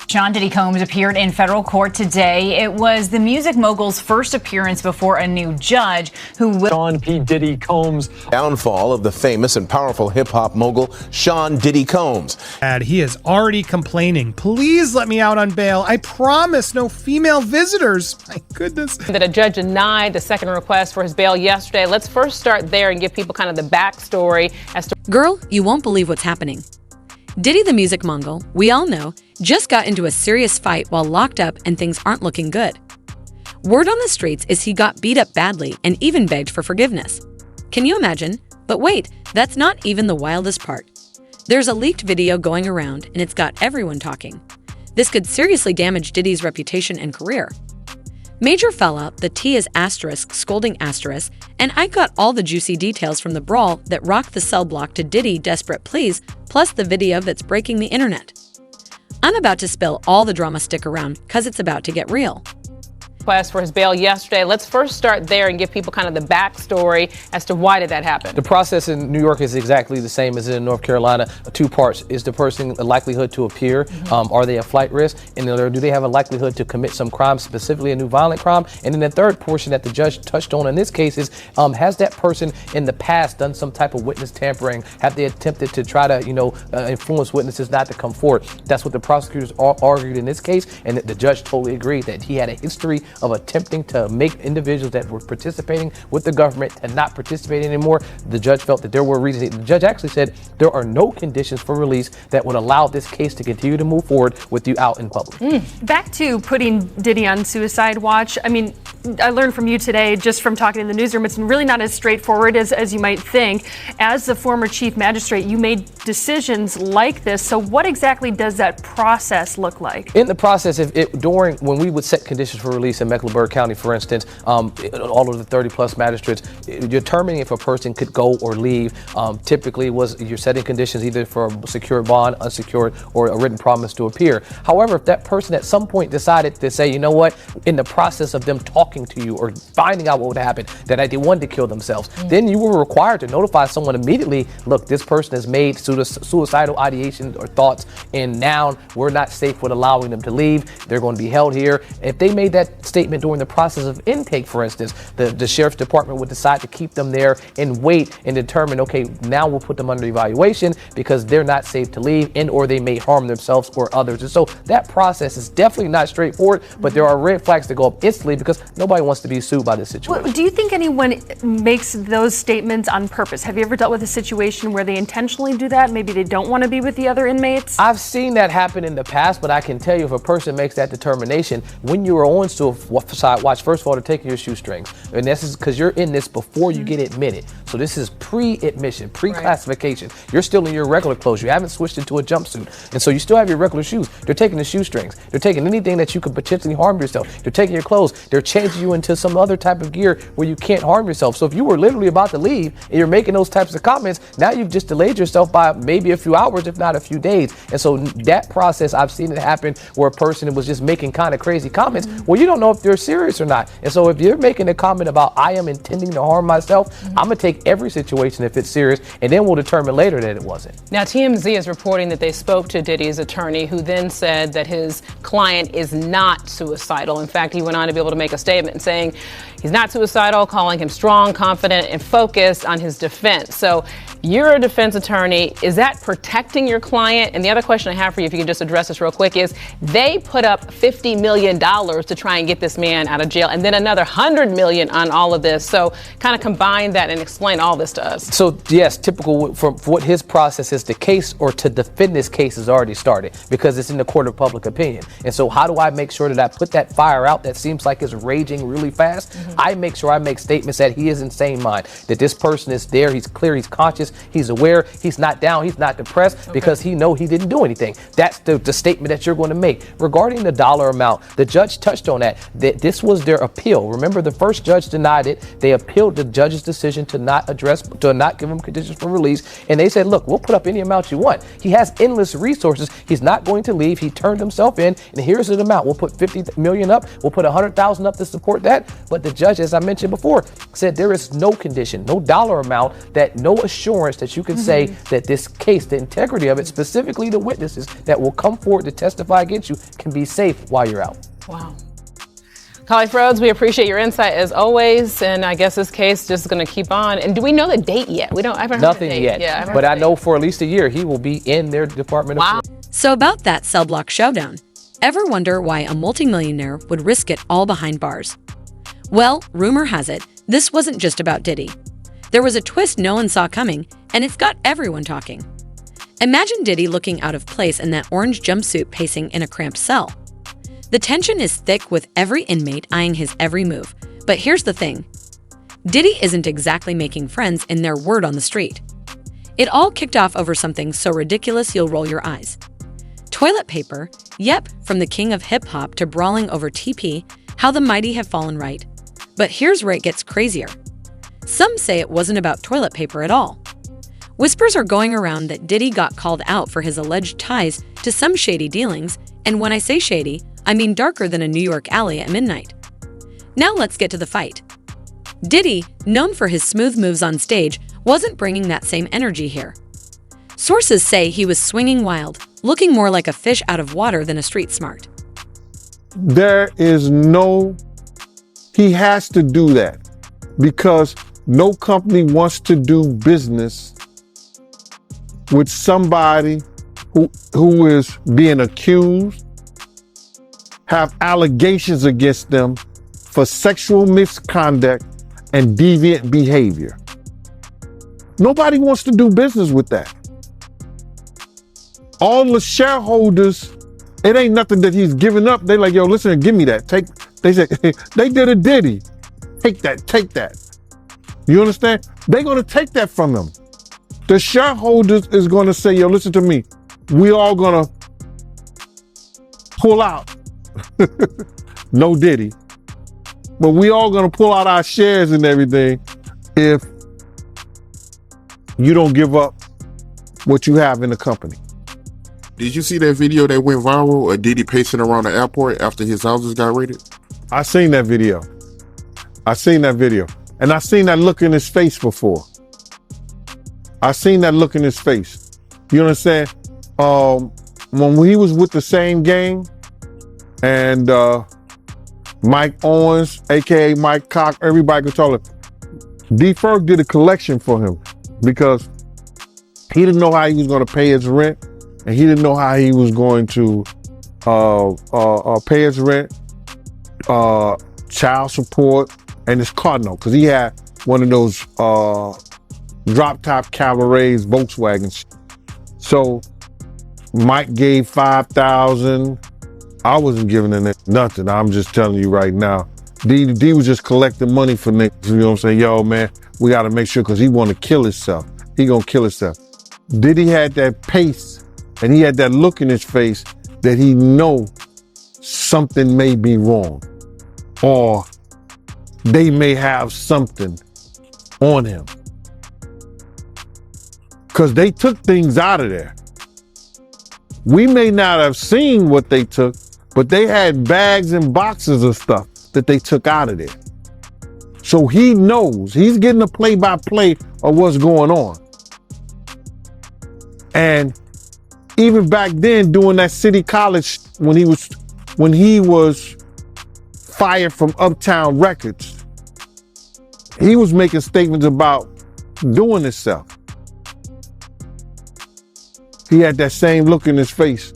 Sean Diddy Combs appeared in federal court today. It was the music mogul's first appearance before a new judge who will... Sean P. Diddy Combs. Downfall of the famous and powerful hip-hop mogul Sean Diddy Combs. He is already complaining. Please let me out on bail. I promise no female visitors. My goodness. That a judge denied the second request for his bail yesterday. Let's first start there and give people kind of the backstory as to... Girl, you won't believe what's happening. Diddy the music mogul, we all know, just got into a serious fight while locked up and things aren't looking good. Word on the streets is he got beat up badly and even begged for forgiveness. Can you imagine? But wait, that's not even the wildest part. There's a leaked video going around and it's got everyone talking. This could seriously damage Diddy's reputation and career. Major fella, the T is asterisk, scolding asterisk, and I got all the juicy details from the brawl that rocked the cell block to Diddy Desperate Please, plus the video that's breaking the internet. I'm about to spill all the drama. Stick around, cause it's about to get real. Request for his bail yesterday. Let's first start there and give people kind of the backstory as to why did that happen. The process in New York is exactly the same as in North Carolina. Two parts. Is the person a likelihood to appear? Are they a flight risk? And do they have a likelihood to commit some crime, specifically a new violent crime? And then the third portion that the judge touched on in this case is, has that person in the past done some type of witness tampering? Have they attempted to try to, influence witnesses not to come forward? That's what the prosecutors argued in this case, and the judge totally agreed that he had a history of attempting to make individuals that were participating with the government and not participate anymore. The judge felt that there were reasons. The judge actually said there are no conditions for release that would allow this case to continue to move forward with you out in public. Back to putting Diddy on suicide watch. I mean, I learned from you today, just from talking in the newsroom, it's really not as straightforward as you might think. As the former chief magistrate, you made decisions like this. So what exactly does that process look like? In the process, when we would set conditions for release in Mecklenburg County, for instance, all of the 30 plus magistrates, determining if a person could go or leave, typically was you're setting conditions either for a secured bond, unsecured, or a written promise to appear. However, if that person at some point decided to say, you know what, in the process of them talking to you or finding out what would happen, that they wanted to kill themselves, then you were required to notify someone immediately, look, this person has made suicidal ideation or thoughts, and now we're not safe with allowing them to leave. They're going to be held here. If they made that statement during the process of intake, for instance, the sheriff's department would decide to keep them there and wait and determine, okay, now we'll put them under evaluation because they're not safe to leave and or they may harm themselves or others. And so that process is definitely not straightforward, but there are red flags that go up instantly because nobody wants to be sued by this situation. Well, do you think anyone makes those statements on purpose? Have you ever dealt with a situation where they intentionally do that? Maybe they don't want to be with the other inmates? I've seen that happen in the past, but I can tell you if a person makes that determination, when you are on suicide watch, first of all, they're taking your shoestrings. And this is because you're in this before you get admitted. So this is pre-admission, pre-classification. Right. You're still in your regular clothes. You haven't switched into a jumpsuit. And so you still have your regular shoes. They're taking the shoestrings. They're taking anything that you could potentially harm yourself. They're taking your clothes. They're changing you into some other type of gear where you can't harm yourself. So if you were literally about to leave and you're making those types of comments, now you've just delayed yourself by maybe a few hours, if not a few days. And so that process, I've seen it happen where a person was just making kind of crazy comments. Well, you don't know if they're serious or not. And so if you're making a comment about I am intending to harm myself, I'm going to take every situation if it's serious, and then we'll determine later that it wasn't. Now, TMZ is reporting that they spoke to Diddy's attorney, who then said that his client is not suicidal. In fact, he went on to be able to make a statement saying he's not suicidal, calling him strong, confident, and focused on his defense. So you're a defense attorney. Is that protecting your client? And the other question I have for you, if you can just address this real quick, is they put up $50 million to try and get this man out of jail, and then another $100 million on all of this. So kind of combine that and explain all this to us. So yes, typical for what his process is, the case or to defend this case has already started because it's in the court of public opinion. And so how do I make sure that I put that fire out that seems like it's raging really fast? I make sure I make statements that he is in sane mind, that this person is there, he's clear, he's conscious, he's aware, he's not down, he's not depressed because he know he didn't do anything. That's the statement that you're going to make. Regarding the dollar amount, the judge touched on that this was their appeal. Remember, the first judge denied it. They appealed the judge's decision to not give him conditions for release. And they said, look, we'll put up any amount you want. He has endless resources. He's not going to leave. He turned himself in, and here's the amount. We'll put $50 million up. We'll put $100,000 up to support that. But the judge, as I mentioned before, said there is no condition, no dollar amount, that no assurance assurance that you can say that this case, the integrity of it, specifically the witnesses that will come forward to testify against you, can be safe while you're out. Wow. Colleague Rhodes, we appreciate your insight as always, and I guess this case just going to keep on. And do we know the date yet? I haven't heard the date. Yet. Yeah, but I know for at least a year he will be in their Department of. So about that cell block showdown, ever wonder why a multimillionaire would risk it all behind bars? Well, rumor has it, this wasn't just about Diddy. There was a twist no one saw coming, and it's got everyone talking. Imagine Diddy looking out of place in that orange jumpsuit pacing in a cramped cell. The tension is thick with every inmate eyeing his every move. But here's the thing. Diddy isn't exactly making friends in their word on the street. It all kicked off over something so ridiculous you'll roll your eyes. Toilet paper? Yep, from the king of hip-hop to brawling over TP, how the mighty have fallen right. But here's where it gets crazier. Some say it wasn't about toilet paper at all. Whispers are going around that Diddy got called out for his alleged ties to some shady dealings, and when I say shady, I mean darker than a New York alley at midnight. Now let's get to the fight. Diddy, known for his smooth moves on stage, wasn't bringing that same energy here. Sources say he was swinging wild, looking more like a fish out of water than a street smart. He has to do that because no company wants to do business with somebody who is being accused, have allegations against them for sexual misconduct and deviant behavior. Nobody wants to do business with that. All the shareholders, it ain't nothing that he's giving up. They like, yo, listen, give me that. They said, they did a Diddy. Take that. You understand? They're gonna take that from him. The shareholders is gonna say, yo, listen to me. We all gonna pull out. No Diddy. But we all gonna pull out our shares and everything if you don't give up what you have in the company. Did you see that video that went viral of Diddy pacing around the airport after his houses got raided? I seen that video. And I seen that look in his face before. You understand? When he was with the same gang and Mike Owens, AKA Mike Cock, everybody could tell him, D. Ferg did a collection for him because he didn't know how he was going to pay his rent and he didn't know how he was going to pay his rent, child support, and his car note, because he had one of those drop-top cabarets Volkswagens. So Mike gave $5,000. I wasn't giving him nothing. I'm just telling you right now. D was just collecting money for niggas. You know what I'm saying? Yo, man, we got to make sure because he want to kill himself. He gonna kill himself. Diddy had that pace and he had that look in his face that he know something may be wrong or they may have something on him. Because they took things out of there. We may not have seen what they took, but they had bags and boxes of stuff that they took out of there. So he knows, he's getting a play-by-play of what's going on. And even back then, doing that City College, when he was fired from Uptown Records, he was making statements about doing himself. He had that same look in his face.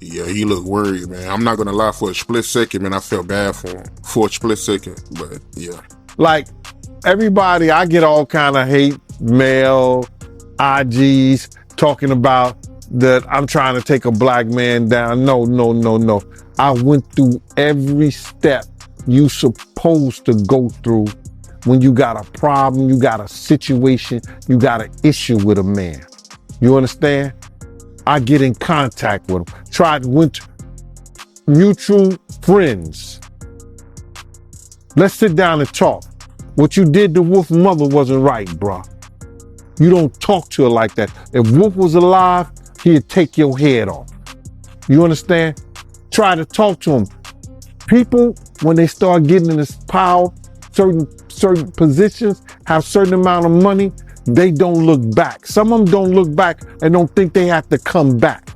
Yeah, he looked worried, man. I'm not gonna lie, for a split second, man, I felt bad for him. For a split second, but yeah. Like, everybody, I get all kind of hate mail, IGs, talking about that I'm trying to take a black man down. No. I went through every step you supposed to go through when you got a problem, you got a situation, you got an issue with a man. You understand? I get in contact with him. Went mutual friends. Let's sit down and talk. What you did to Wolf's mother wasn't right, bruh. You don't talk to her like that. If Wolf was alive, he'd take your head off. You understand? Try to talk to him. People, when they start getting in this power, certain positions, have certain amount of money, they don't look back. Some of them don't look back and don't think they have to come back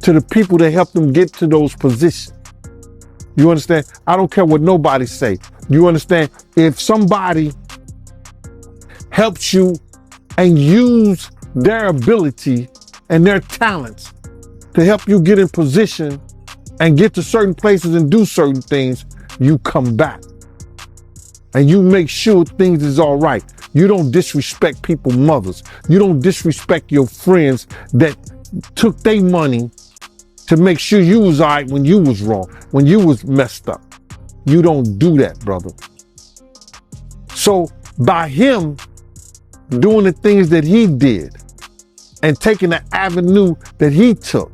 to the people that helped them get to those positions. You understand? I don't care what nobody say. You understand? If somebody helps you and use their ability and their talents to help you get in position and get to certain places and do certain things, you come back. And you make sure things is all right. You don't disrespect people's mothers. You don't disrespect your friends that took their money to make sure you was all right when you was wrong, when you was messed up. You don't do that, brother. So by him doing the things that he did and taking the avenue that he took,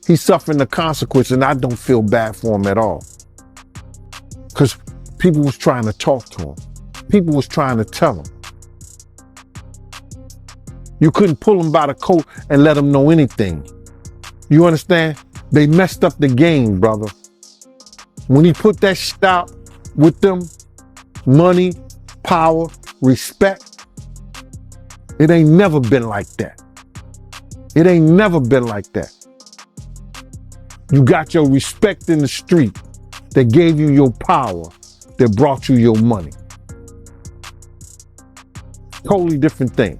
he's suffering the consequence, and I don't feel bad for him at all. Because people was trying to talk to him. People was trying to tell him. You couldn't pull him by the coat and let him know anything. You understand? They messed up the game, brother. When he put that shit out with them, money, power, respect, it ain't never been like that. It ain't never been like that. You got your respect in the street that gave you your power, that brought you your money. Totally different thing.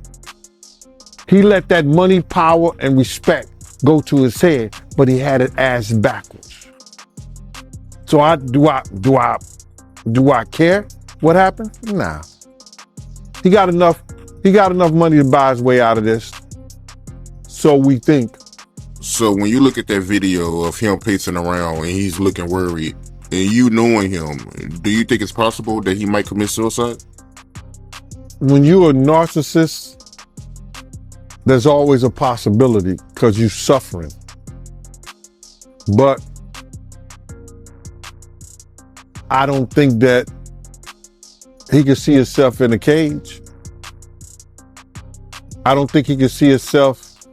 He let that money, power, and respect go to his head, but he had it ass backwards. So do I care what happened? Nah. He got enough money to buy his way out of this. So we think. So when you look at that video of him pacing around and he's looking worried, and you knowing him, do you think it's possible that he might commit suicide? When you're a narcissist, there's always a possibility because you're suffering. But I don't think that he can see himself in a cage. I don't think he can see himself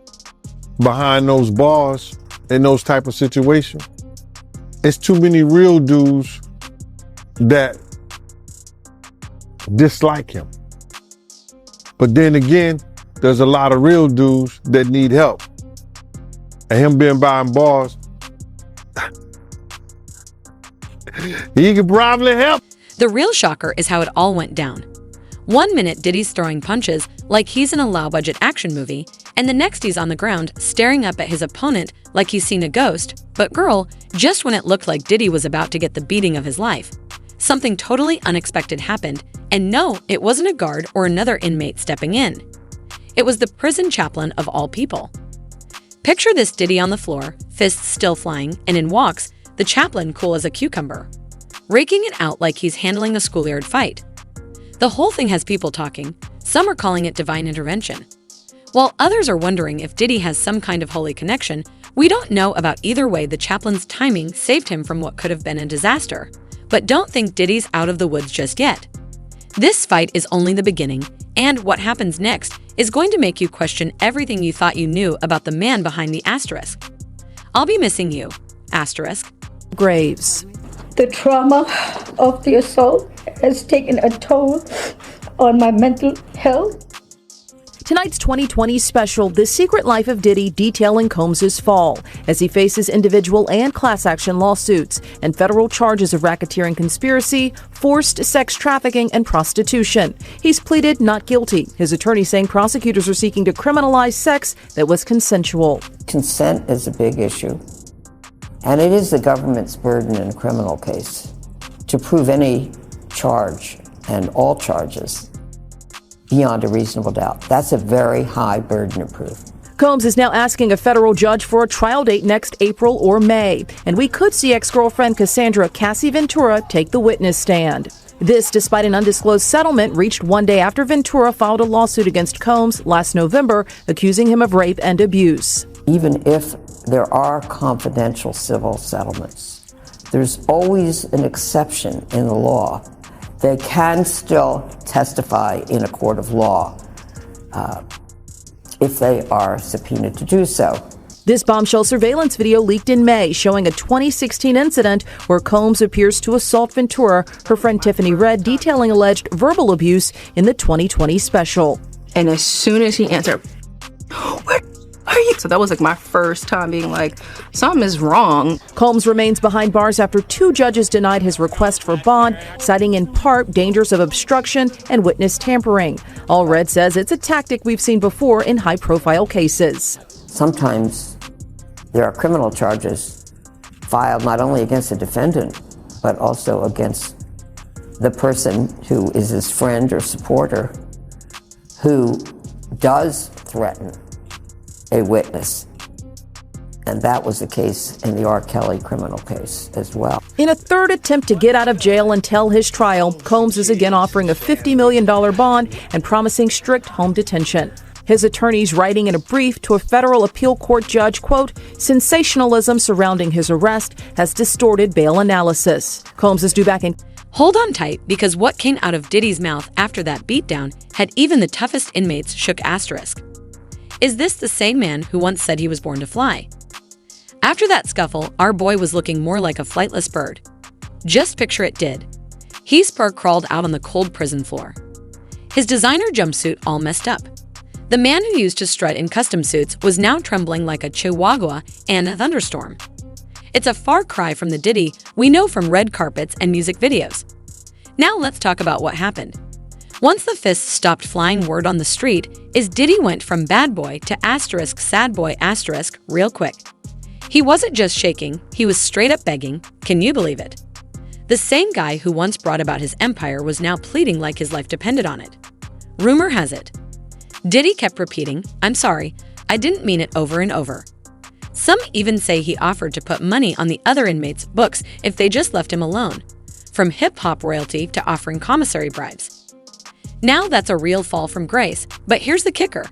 behind those bars in those type of situations. It's too many real dudes that dislike him. But then again, there's a lot of real dudes that need help. And him being behind bars, he could probably help. The real shocker is how it all went down. 1 minute Diddy's throwing punches like he's in a low-budget action movie, and the next he's on the ground staring up at his opponent like he's seen a ghost. But girl, just when it looked like Diddy was about to get the beating of his life, something totally unexpected happened, and no, it wasn't a guard or another inmate stepping in. It was the prison chaplain of all people. Picture this Diddy on the floor, fists still flying, and in walks the chaplain cool as a cucumber, raking it out like he's handling a schoolyard fight. The whole thing has people talking. Some are calling it divine intervention. While others are wondering if Diddy has some kind of holy connection, we don't know about either way. The chaplain's timing saved him from what could have been a disaster. But don't think Diddy's out of the woods just yet. This fight is only the beginning, and what happens next is going to make you question everything you thought you knew about the man behind the asterisk. I'll be missing you, asterisk. Graves. The trauma of the assault has taken a toll on my mental health. Tonight's 2020 special, The Secret Life of Diddy, detailing Combs' fall as he faces individual and class action lawsuits and federal charges of racketeering conspiracy, forced sex trafficking, and prostitution. He's pleaded not guilty. His attorney saying prosecutors are seeking to criminalize sex that was consensual. Consent is a big issue, and it is the government's burden in a criminal case to prove any charge and all charges beyond a reasonable doubt. That's a very high burden of proof. Combs is now asking a federal judge for a trial date next April or May, and we could see ex-girlfriend Cassandra Cassie Ventura take the witness stand. This despite an undisclosed settlement reached one day after Ventura filed a lawsuit against Combs last November, accusing him of rape and abuse. Even if there are confidential civil settlements, there's always an exception in the law. They can still testify in a court of law if they are subpoenaed to do so. This bombshell surveillance video leaked in May showing a 2016 incident where Combs appears to assault Ventura, her friend Tiffany Red detailing alleged verbal abuse in the 2020 special. And as soon as he answered, "Where are you?" So that was like my first time being like, something is wrong. Combs remains behind bars after 2 judges denied his request for bond, citing in part dangers of obstruction and witness tampering. Allred says it's a tactic we've seen before in high-profile cases. Sometimes there are criminal charges filed not only against the defendant, but also against the person who is his friend or supporter who does threaten a witness. And that was the case in the R. Kelly criminal case as well. In a third attempt to get out of jail and tell his trial, Combs is again offering a $50 million bond and promising strict home detention. His attorneys writing in a brief to a federal appeal court judge, quote, "Sensationalism surrounding his arrest has distorted bail analysis." Combs is due back in. Hold on tight, because what came out of Diddy's mouth after that beatdown had even the toughest inmates shook asterisk. Is this the same man who once said he was born to fly? After that scuffle, our boy was looking more like a flightless bird. Just picture it did. He spur crawled out on the cold prison floor. His designer jumpsuit all messed up. The man who used to strut in custom suits was now trembling like a chihuahua and a thunderstorm. It's a far cry from the Diddy we know from red carpets and music videos. Now let's talk about what happened. Once the fists stopped flying word on the street is Diddy went from bad boy to asterisk sad boy asterisk real quick. He wasn't just shaking, he was straight up begging. Can you believe it? The same guy who once brought about his empire was now pleading like his life depended on it. Rumor has it, Diddy kept repeating, "I'm sorry, I didn't mean it," over and over. Some even say he offered to put money on the other inmates' books if they just left him alone, from hip-hop royalty to offering commissary bribes. Now that's a real fall from grace, but here's the kicker.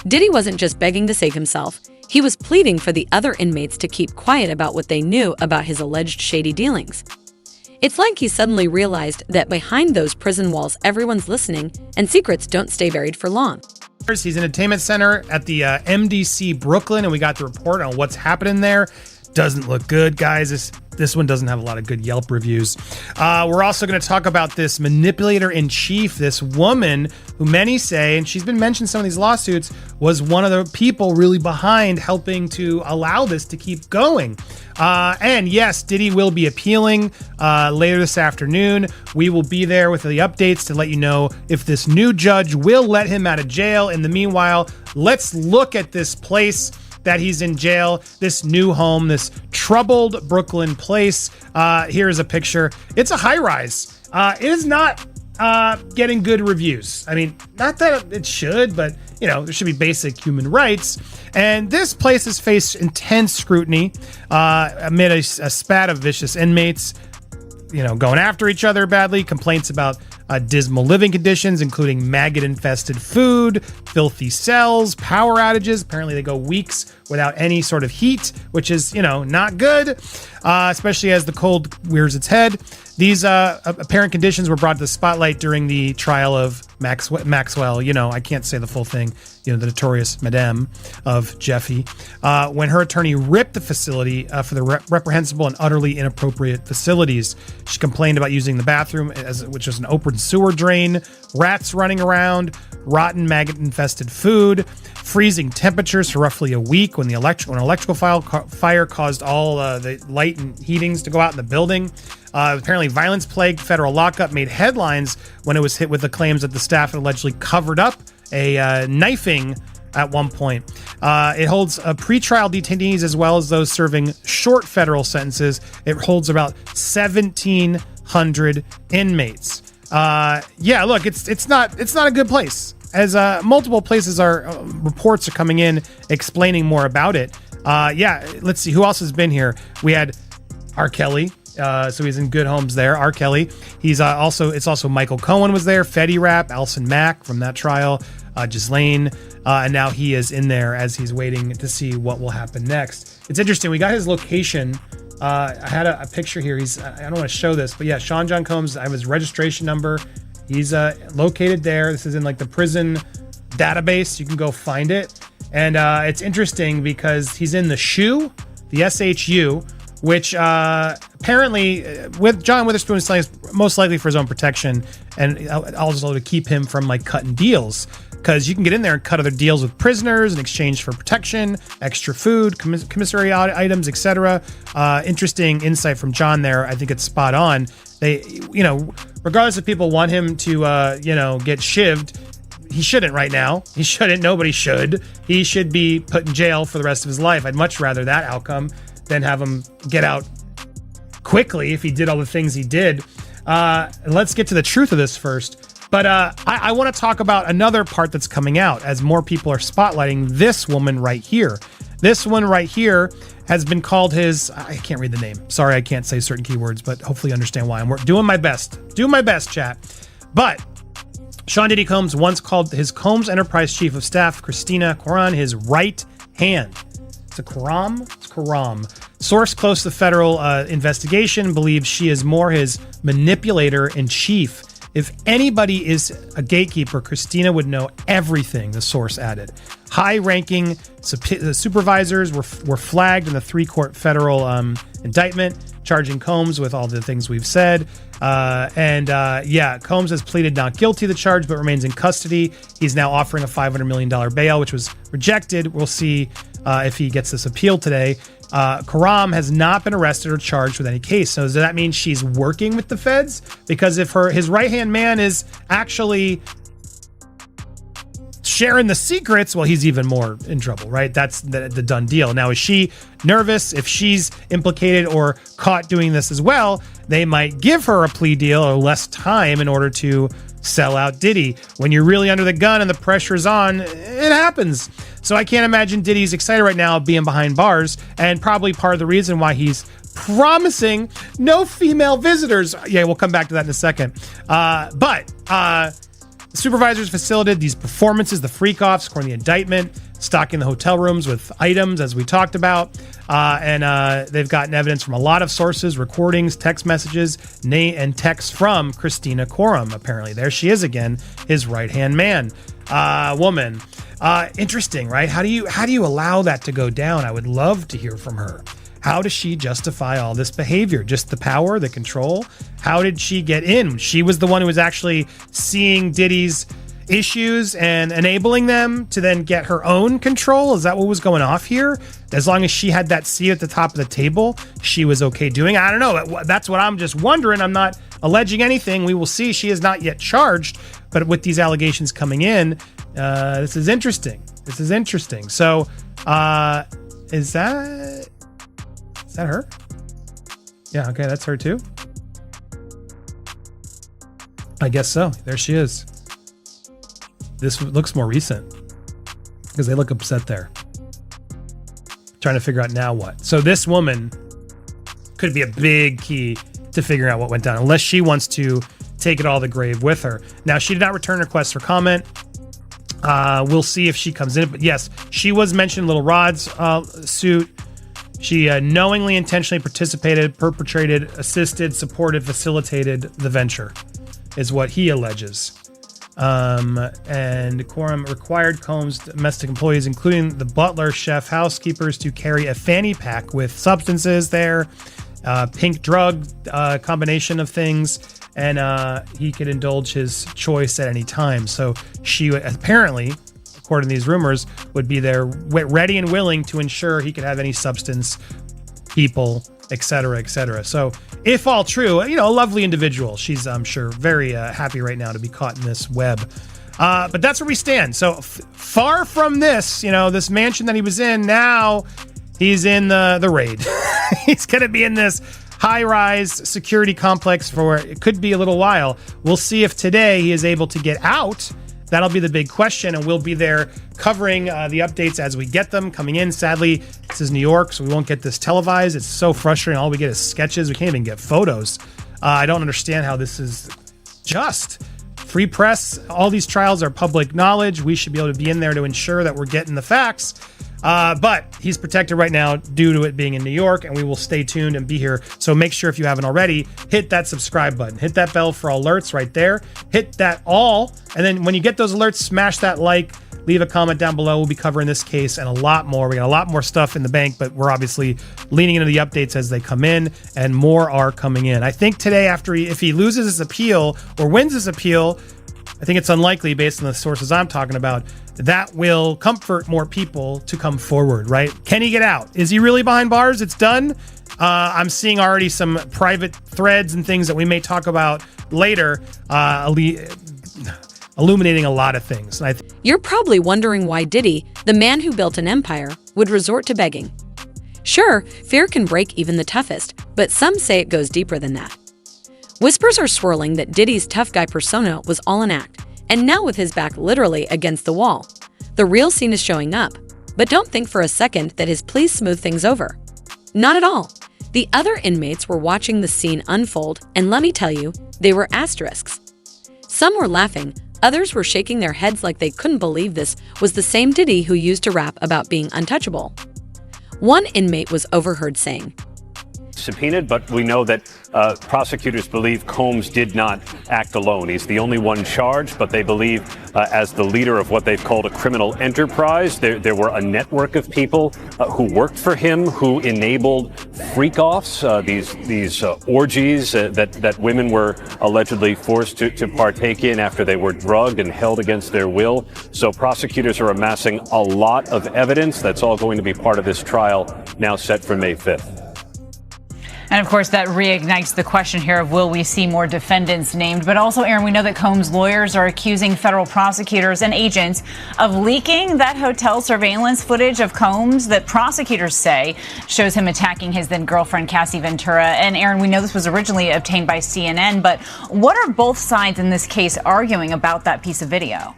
Diddy wasn't just begging to save himself, he was pleading for the other inmates to keep quiet about what they knew about his alleged shady dealings. It's like he suddenly realized that behind those prison walls everyone's listening, and secrets don't stay buried for long. He's in an entertainment center at the MDC Brooklyn, and we got the report on what's happening there. Doesn't look good, guys. This one doesn't have a lot of good Yelp reviews. We're also going to talk about this manipulator-in-chief, this woman who many say, and she's been mentioned in some of these lawsuits, was one of the people really behind helping to allow this to keep going. And yes, Diddy will be appealing later this afternoon. We will be there with the updates to let you know if this new judge will let him out of jail. In the meanwhile, let's look at this place that he's in jail, this new home, this troubled Brooklyn place. Here's a picture. It's a high-rise. It is not getting good reviews. I mean, not that it should, but you know, there should be basic human rights. And this place has faced intense scrutiny amid a spat of vicious inmates, you know, going after each other badly, complaints about dismal living conditions, including maggot-infested food, filthy cells, power outages. Apparently they go weeks without any sort of heat, which is, you know, not good, especially as the cold rears its head. These apparent conditions were brought to the spotlight during the trial of Maxwell. You know, I can't say the full thing. You know, the notorious Madame of Jeffy, when her attorney ripped the facility for the reprehensible and utterly inappropriate facilities. She complained about using the bathroom, which was an open sewer drain, rats running around, rotten maggot-infested food, freezing temperatures for roughly a week when an electrical fire caused all the light and heatings to go out in the building. Apparently, violence plagued federal lockup made headlines when it was hit with the claims that the staff had allegedly covered up a knifing at one point. It holds pretrial detainees as well as those serving short federal sentences. It holds about 1,700 inmates. Yeah, look, it's not a good place. As multiple places reports are coming in explaining more about it. Yeah, let's see who else has been here. We had R. Kelly. So he's in good homes there. R. Kelly. He's it's also Michael Cohen was there. Fetty Rap, Alison Mack from that trial, Ghislaine, and now he is in there as he's waiting to see what will happen next. It's interesting. We got his location. I had a picture here. I don't want to show this, but yeah, Sean John Combs. I have his registration number. He's located there. This is in like the prison database. You can go find it. And it's interesting because he's in the SHU, the SHU, which apparently with John Witherspoon is saying is most likely for his own protection and also to keep him from like cutting deals. Because you can get in there and cut other deals with prisoners in exchange for protection, extra food, commissary items, etc. Interesting insight from John there. I think it's spot on. They, regardless if people want him to, get shivved, he shouldn't right now. He shouldn't. Nobody should. He should be put in jail for the rest of his life. I'd much rather that outcome than have him get out quickly if he did all the things he did. Let's get to the truth of this first. But I want to talk about another part that's coming out as more people are spotlighting this woman right here. This one right here has been called I can't read the name. Sorry, I can't say certain keywords, but hopefully you understand why. I'm doing my best. Doing my best, chat. But Sean Diddy Combs once called his Combs Enterprise Chief of Staff, Christina Koran, his right hand. It's a Karam? It's Karam. Source close to the federal investigation believes she is more his manipulator in chief. If anybody is a gatekeeper, Christina would know everything, the source added. High-ranking supervisors were flagged in the 3-court federal indictment, charging Combs with all the things we've said. Combs has pleaded not guilty to the charge, but remains in custody. He's now offering a $500 million bail, which was rejected. We'll see if he gets this appeal today. Karam has not been arrested or charged with any case. So does that mean she's working with the feds? Because if his right-hand man is actually sharing the secrets, well, he's even more in trouble, right? That's the done deal. Now, is she nervous? If she's implicated or caught doing this as well, they might give her a plea deal or less time in order to sell out Diddy. When you're really under the gun and the pressure's on, it happens. So I can't imagine Diddy's excited right now being behind bars, and probably part of the reason why he's promising no female visitors. Yeah, we'll come back to that in a second. The supervisors facilitated these performances, the freak-offs, according to the indictment, stocking the hotel rooms with items, as we talked about. They've gotten evidence from a lot of sources, recordings, text messages, and texts from Christina Koram, apparently. There she is again, his right-hand man. Woman. Interesting, right? How do you allow that to go down? I would love to hear from her. How does she justify all this behavior? Just the power, the control? How did she get in? She was the one who was actually seeing Diddy's issues and enabling them to then get her own control. Is that what was going off here? As long as she had that seat at the top of the table, she was okay doing. I don't know. That's what I'm just wondering. I'm not alleging anything. We will see. She is not yet charged, but with these allegations coming in, this is interesting. So, is that her? Yeah, okay, that's her too. I guess so. There she is. This looks more recent because they look upset there. Trying to figure out now what. So this woman could be a big key to figuring out what went down, unless she wants to take it all to the grave with her. Now, she did not return requests for comment. We'll see if she comes in. But yes, she was mentioned in Little Rod's suit. She knowingly, intentionally participated, perpetrated, assisted, supported, facilitated the venture, is what he alleges. And Quorum required Combs' domestic employees, including the butler, chef, housekeepers, to carry a fanny pack with substances there, pink drug combination of things, and he could indulge his choice at any time. So she apparently, according to these rumors, would be there ready and willing to ensure he could have any substance, people, etc., etc. So if all true, a lovely individual. She's, I'm sure, very happy right now to be caught in this web. But that's where we stand. So far from this, this mansion that he was in, now he's in the raid. He's going to be in this high-rise security complex for it could be a little while. We'll see if today he is able to get out. That'll be the big question, and we'll be there covering the updates as we get them coming in. Sadly, this is New York, so we won't get this televised. It's so frustrating. All we get is sketches. We can't even get photos. I don't understand how this is just. Free press, all these trials are public knowledge. We should be able to be in there to ensure that we're getting the facts. But he's protected right now due to it being in New York, and we will stay tuned and be here. So make sure, if you haven't already, hit that subscribe button. Hit that bell for alerts right there. Hit that all. And then when you get those alerts, smash that like leave a comment down below. We'll be covering this case and a lot more. We got a lot more stuff in the bank, but we're obviously leaning into the updates as they come in, and more are coming in. I think today, if he loses his appeal or wins his appeal, I think it's unlikely, based on the sources I'm talking about, that will comfort more people to come forward, right? Can he get out? Is he really behind bars? It's done. I'm seeing already some private threads and things that we may talk about later, illuminating a lot of things. You're probably wondering why Diddy, the man who built an empire, would resort to begging. Sure, fear can break even the toughest, but some say it goes deeper than that. Whispers are swirling that Diddy's tough guy persona was all an act, and now with his back literally against the wall, the real scene is showing up. But don't think for a second that his pleas smooth things over. Not at all. The other inmates were watching the scene unfold, and let me tell you, they were asterisks. Some were laughing, others were shaking their heads like they couldn't believe this was the same Diddy who used to rap about being untouchable. One inmate was overheard saying, subpoenaed, but we know that prosecutors believe Combs did not act alone. He's the only one charged, but they believe as the leader of what they've called a criminal enterprise, there were a network of people who worked for him, who enabled freak-offs, these orgies that women were allegedly forced to partake in after they were drugged and held against their will. So prosecutors are amassing a lot of evidence. That's all going to be part of this trial, now set for May 5th. And of course, that reignites the question here of will we see more defendants named? But also, Aaron, we know that Combs' lawyers are accusing federal prosecutors and agents of leaking that hotel surveillance footage of Combs that prosecutors say shows him attacking his then girlfriend, Cassie Ventura. And Aaron, we know this was originally obtained by CNN, but what are both sides in this case arguing about that piece of video?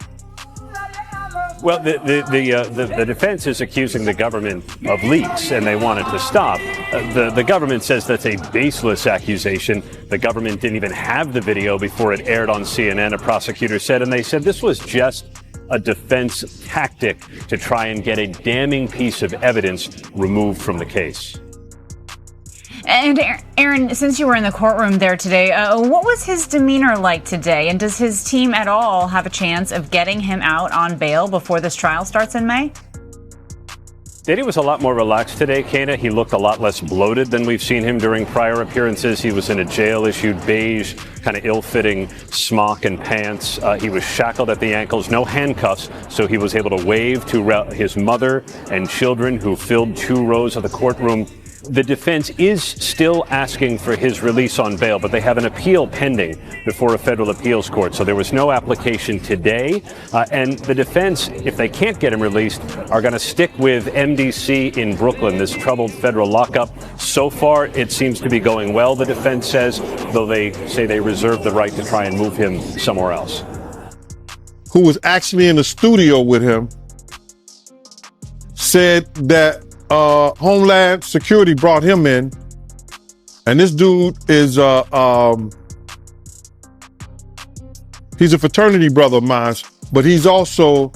Well, the defense is accusing the government of leaks, and they want it to stop. The government says that's a baseless accusation. The government didn't even have the video before it aired on CNN, a prosecutor said, and they said this was just a defense tactic to try and get a damning piece of evidence removed from the case. And Aaron, since you were in the courtroom there today, what was his demeanor like today? And does his team at all have a chance of getting him out on bail before this trial starts in May? Diddy was a lot more relaxed today, Kana. He looked a lot less bloated than we've seen him during prior appearances. He was in a jail-issued beige, kind of ill-fitting smock and pants. He was shackled at the ankles, no handcuffs, so he was able to wave to his mother and children who filled 2 rows of the courtroom. The defense is still asking for his release on bail, but they have an appeal pending before a federal appeals court. So there was no application today. And the defense, if they can't get him released, are going to stick with MDC in Brooklyn, this troubled federal lockup. So far, it seems to be going well, the defense says, though they say they reserve the right to try and move him somewhere else. Who was actually in the studio with him said that Homeland Security brought him in, and this dude is he's a fraternity brother of mine, but he's also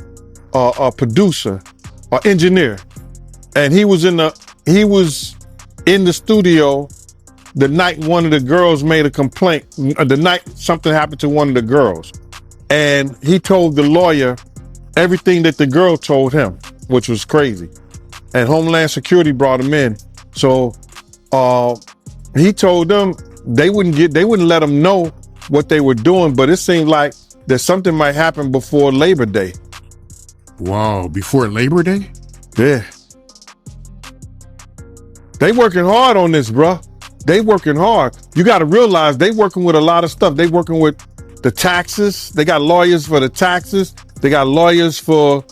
a producer, or engineer, and he was in the studio the night one of the girls made a complaint. The night something happened to one of the girls, and he told the lawyer everything that the girl told him, which was crazy. And Homeland Security brought him in. So he told them they wouldn't let him know what they were doing, but it seemed like that something might happen before Labor Day. Wow, before Labor Day? Yeah. They working hard on this, bruh. They working hard. You got to realize they working with a lot of stuff. They working with the taxes. They got lawyers for the taxes. They got lawyers for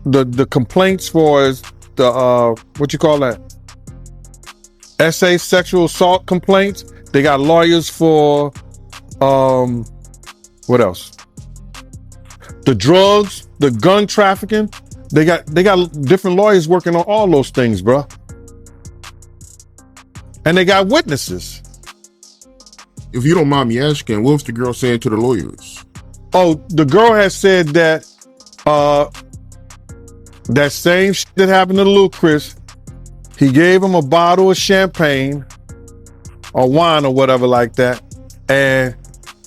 the complaints for the what you call that? SA sexual assault complaints. They got lawyers for what else? The drugs, the gun trafficking. They got different lawyers working on all those things, bro. And they got witnesses. If you don't mind me asking, what was the girl saying to the lawyers? Oh, the girl has said that that same shit that happened to little Chris, he gave him a bottle of champagne or wine or whatever like that. And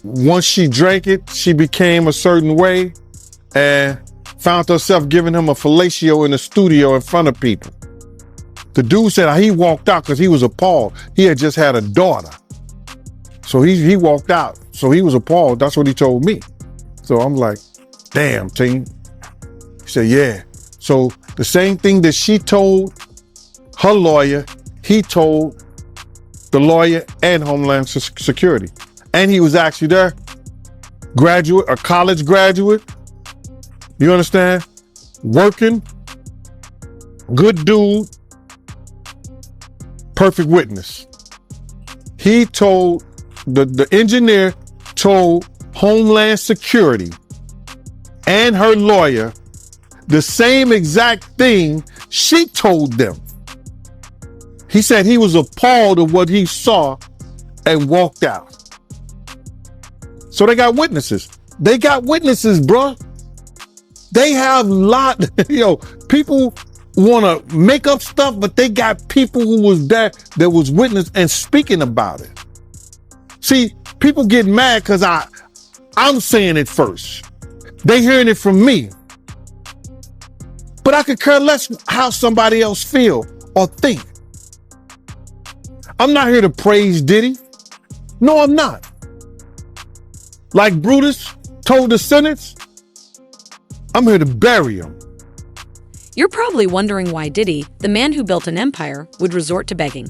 once she drank it, she became a certain way. And found herself giving him a fellatio in the studio in front of people. The dude said he walked out because he was appalled. He had just had a daughter. So he walked out. So he was appalled. That's what he told me. So I'm like, damn, team. He said, yeah. So the same thing that she told her lawyer, he told the lawyer and Homeland Security. And he was actually there, a college graduate. You understand? Working, good dude, perfect witness. He told, the engineer told Homeland Security and her lawyer the same exact thing she told them. He said he was appalled at what he saw and walked out. So they got witnesses. They got witnesses, bruh. They have people want to make up stuff, but they got people who was there that was witness and speaking about it. See, people get mad because I'm saying it first. They hearing it from me. But I could care less how somebody else feel or think. I'm not here to praise Diddy. No, I'm not. Like Brutus told the sentence, I'm here to bury him. You're probably wondering why Diddy, the man who built an empire, would resort to begging.